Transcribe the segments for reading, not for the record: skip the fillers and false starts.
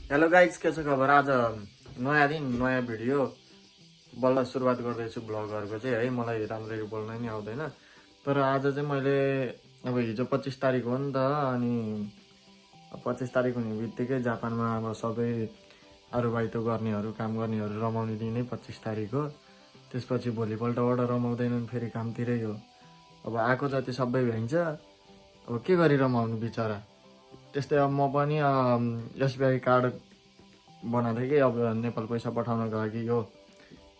Hello guys, के छ खबर? आज नयाँ दिन नयाँ भिडियो बल्ल सुरुवात गर्दैछु ब्लगहरूको चाहिँ है। मलाई राम्ररी बोल्न नि आउँदैन, तर आज चाहिँ मैले अब हिजो 25 तारिक हो नि त, अनि 25 तारिक हुने बित्तिकै जापानमा अब सबै आरुबाइतो गर्नेहरू, काम गर्नेहरू रमाउने दिन नै 25 तारिक हो। त्यसपछि भोलिपल्टबाट रमाउँदैनन्, फेरि कामतिरै हो। अब आएको जति सबै भ्याइन्छ, अब के गरी रमाउनु बिचरा। त्यस्तै अब म पनि एसबिआई कार्ड बनाएको थिएँ कि अब नेपाल पैसा पठाउनको लागि यो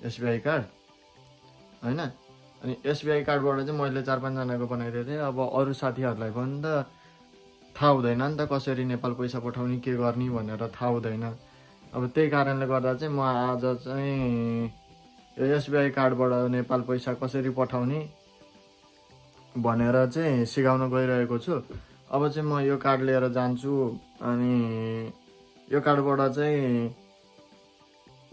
एसबिआई कार्ड होइन। अनि एसबिआई कार्डबाट चाहिँ मैले 4-5 जनाको बनाइदिएको थिएँ। अब अरू साथीहरूलाई पनि त थाहा हुँदैन नि त कसरी नेपाल पैसा पठाउने, के गर्ने भनेर थाहा हुँदैन। अब त्यही कारणले गर्दा चाहिँ म आज चाहिँ यो एसबिआई कार्डबाट नेपाल पैसा कसरी पठाउने भनेर चाहिँ सिकाउन गइरहेको छु। अब चाहिँ म यो कार्ड लिएर जान्छु, अनि यो कार्डबाट चाहिँ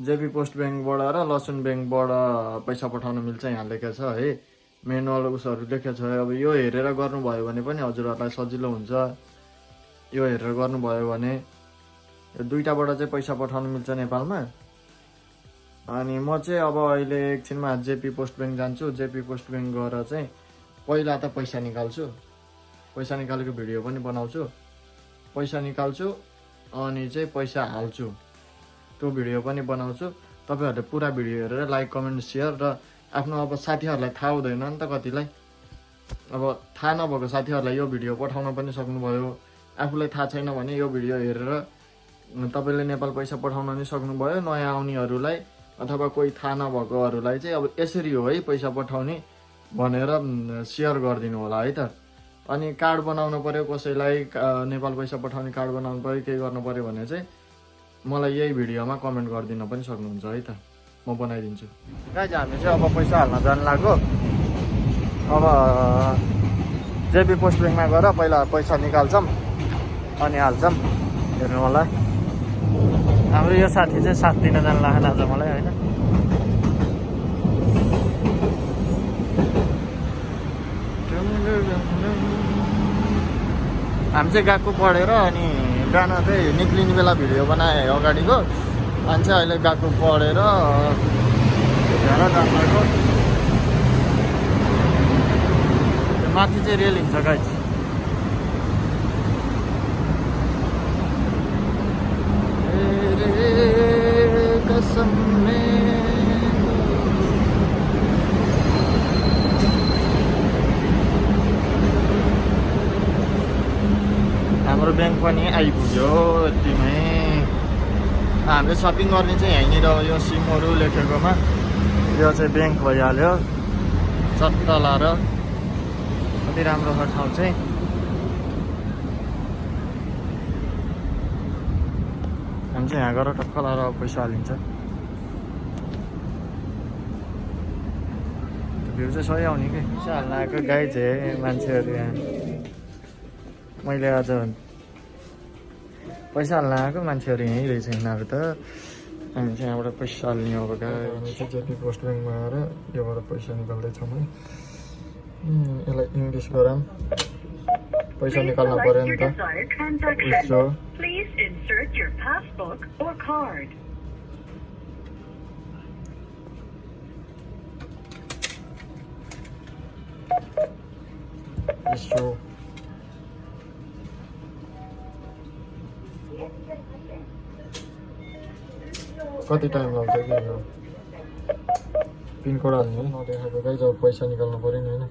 जेपी पोस्ट ब्याङ्कबाट र लसओन ब्याङ्कबाट पैसा पठाउन मिल्छ यहाँ लेखेको छ है। मेनुअल उसहरू लेखेको छ। अब यो हेरेर गर्नुभयो भने पनि हजुरहरूलाई सजिलो हुन्छ। यो हेरेर गर्नुभयो भने यो दुईटाबाट चाहिँ पैसा पठाउन मिल्छ नेपालमा। अनि म चाहिँ अब अहिले एकछिनमा जेपी पोस्ट ब्याङ्क जान्छु। जेपी पोस्ट ब्याङ्क गएर चाहिँ पहिला त पैसा निकाल्छु, पैसा निकालेको भिडियो पनि बनाउँछु। पैसा निकाल्छु अनि चाहिँ पैसा हाल्छु, त्यो भिडियो पनि बनाउँछु। तपाईँहरूले पुरा भिडियो हेरेर लाइक, कमेन्ट, सेयर र आफ्नो अब साथीहरूलाई थाहा हुँदैन नि त कतिलाई। अब थाहा नभएको साथीहरूलाई यो भिडियो पठाउन पनि सक्नुभयो। आफूलाई थाहा छैन भने यो भिडियो हेरेर तपाईँले नेपाल पैसा पठाउन नि सक्नुभयो। नयाँ आउनेहरूलाई अथवा कोही थाहा नभएकोहरूलाई चाहिँ अब यसरी हो है पैसा पठाउने भनेर सेयर गरिदिनु होला है त। अनि कार्ड बनाउनु पऱ्यो, कसैलाई नेपाल पैसा पठाउने कार्ड बनाउनु पऱ्यो, केही गर्नु पऱ्यो भने चाहिँ मलाई यही भिडियोमा कमेन्ट गरिदिन पनि सक्नुहुन्छ है त, म बनाइदिन्छु। गाइज, हामी चाहिँ अब पैसा हाल्न जानु लाग्यो। अब जेपी पोस्ट ब्याङ्कमा गएर पहिला पैसा निकाल्छौँ अनि हाल्छौँ। हेर्नु होला, हाम्रो यो साथी चाहिँ साथ दिन जानु लाग्यो आज मलाई होइन। हामी चाहिँ गएको पढेर अनि गाना चाहिँ निक्लिने बेला भिडियो बनाएँ अगाडिको। अनि चाहिँ अहिले गएको पढेर हेर जानुभएको माथि चाहिँ रेल हिँड्छ गाइज। हाम्रो ब्याङ्क पनि आइपुग्यो यतिमै। हामीले सपिङ गर्ने चाहिँ यहीँनिर यो सिमहरू लेखेकोमा यो चाहिँ ब्याङ्क भइहाल्यो। चट्ट लाएर कति राम्रो छ ठाउँ चाहिँ। हामी चाहिँ यहाँ गएर टक्क लाएर पैसा हालिन्छ। भ्यू चाहिँ सही आउने कि पैसा हाल्न आएको गाई चाहिँ मान्छेहरू यहाँ। मैले आज पैसा हाल्न आएको मान्छेहरू यहीँ रहेछ यिनीहरू त। हामी चाहिँ यहाँबाट पैसा हाल्ने अब गाई। हामी चाहिँ जेपी पोस्ट ब्याङ्कमा आएर योबाट पैसा निकाल्दैछौँ है। यसलाई इङ्ग्लिस गरौँ। पैसा निकाल्न पऱ्यो नि त। विथड्र कति टाइम लाग्छ कि यो पिनकोड हाल्ने नदेखाएको गाइज। अब पैसा निकाल्नु पऱ्यो नि होइन।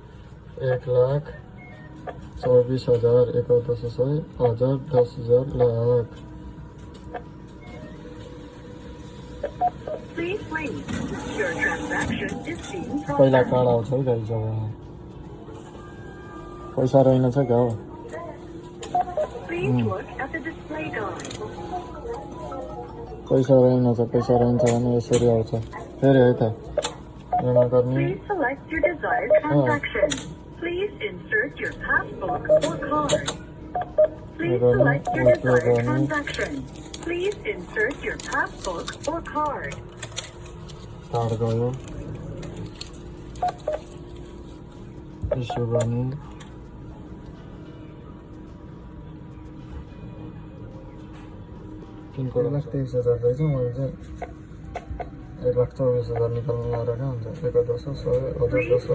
1,24,000 1,10,000 10,000 लाख। पहिला कार्ड आउँछ है गाइज। अब पैसा रहेनछ क्या हो। पैसा रहेनछ, पैसा रहन्छ भने यसरी आउँछ फेरि है त। यसमा गर्ने कार्ड गयो इस्यु गर्ने। पिनकोड 1,23,000 रहेछ। मैले चाहिँ 1,24,000 निकाल्नु लगाएर क्या हुन्छ 1,10 100 1,10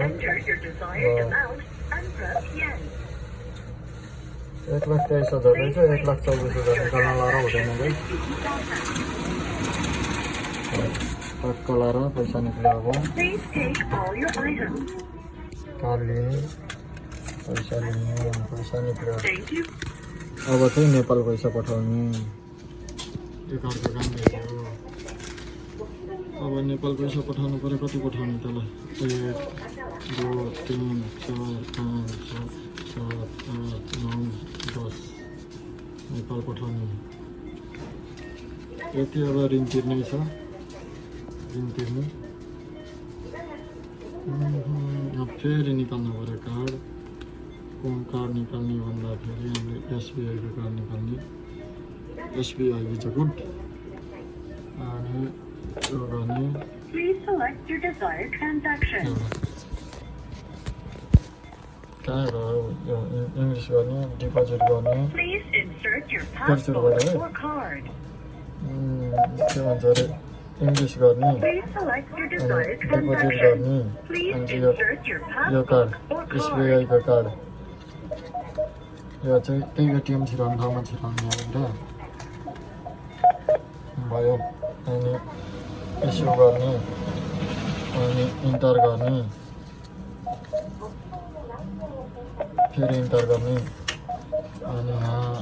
1,23,000 रहेछ। 1,24,000 निकाल्नु लगाएर हुँदैन है। पक्का लाएर पैसा निक्ल्यो। अब कार्ड लिने पैसा निक्ल्यो। अब चाहिँ नेपाल पैसा पठाउने यो कार्डको काम रहेछ। अब नेपाल पैसा पठाउनु पर्यो। कति पठाउनु तँलाई? 1 2 3 4 5 6 7 8 9 10 नेपाल पठाउने। यति अब ऋण तिर्नै छ। ऋण तिर्ने अब फेरि निकाल्नु पर्यो कार्ड। कुन कार्ड निकाल्ने भन्दाखेरि हामीले एसबिआईको कार्ड निकाल्ने। SBI is a good. अनि यो गर्ने कहाँ गयो? इङ्ग्लिस गर्ने डिपोजिट गर्ने तेर्सुरबाट है के भन्छ अरे इङ्ग्लिस गर्ने डिपोजिट गर्ने। अनि यो कार्ड एसबिआईको कार्ड यो चाहिँ त्यही एटिएम छिराउने ठाउँमा छिराउने होइन भयो। अनि इस्यु गर्ने अनि इन्टर गर्ने फेरि इन्टर गर्ने अनि यहाँ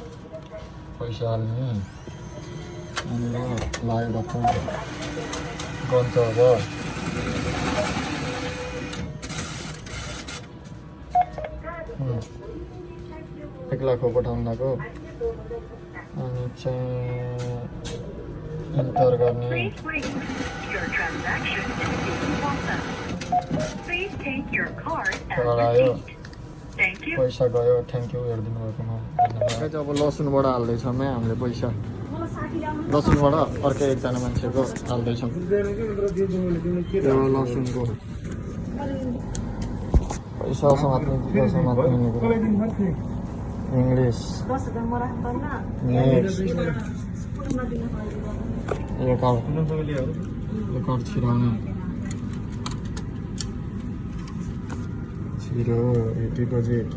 पैसा हाल्ने अनि लाग्यो डक्टर गन्छ। अब 1 लाख पठाउनु लाग्यो। अनि चाहिँ इन्टर गर्ने आयो पैसा गयो। थ्याङ्क यू हेरिदिनु भएकोमा धन्यवाद। अब लसुनबाट हाल्दैछौँ हामीले पैसा। लसुनबाट अर्कै एकजना मान्छेको हाल्दैछौँ त्यो लसुनको पैसा समात्ने इङ्ग्लिस यो कार्ड छिराउने छिरो डिपोजिट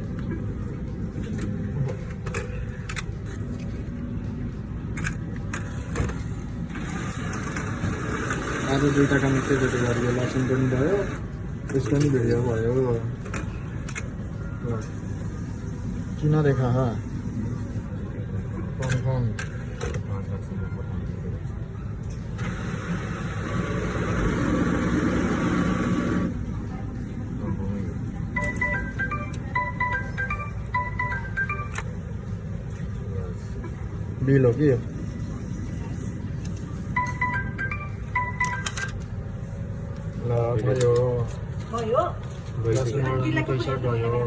आज 2टा काम एकैचोटि गरियो। लसुन पनि भयो यसको पनि भिडियो भयो। किन देखा कौन बिल हो कि भयो पैसा गयो।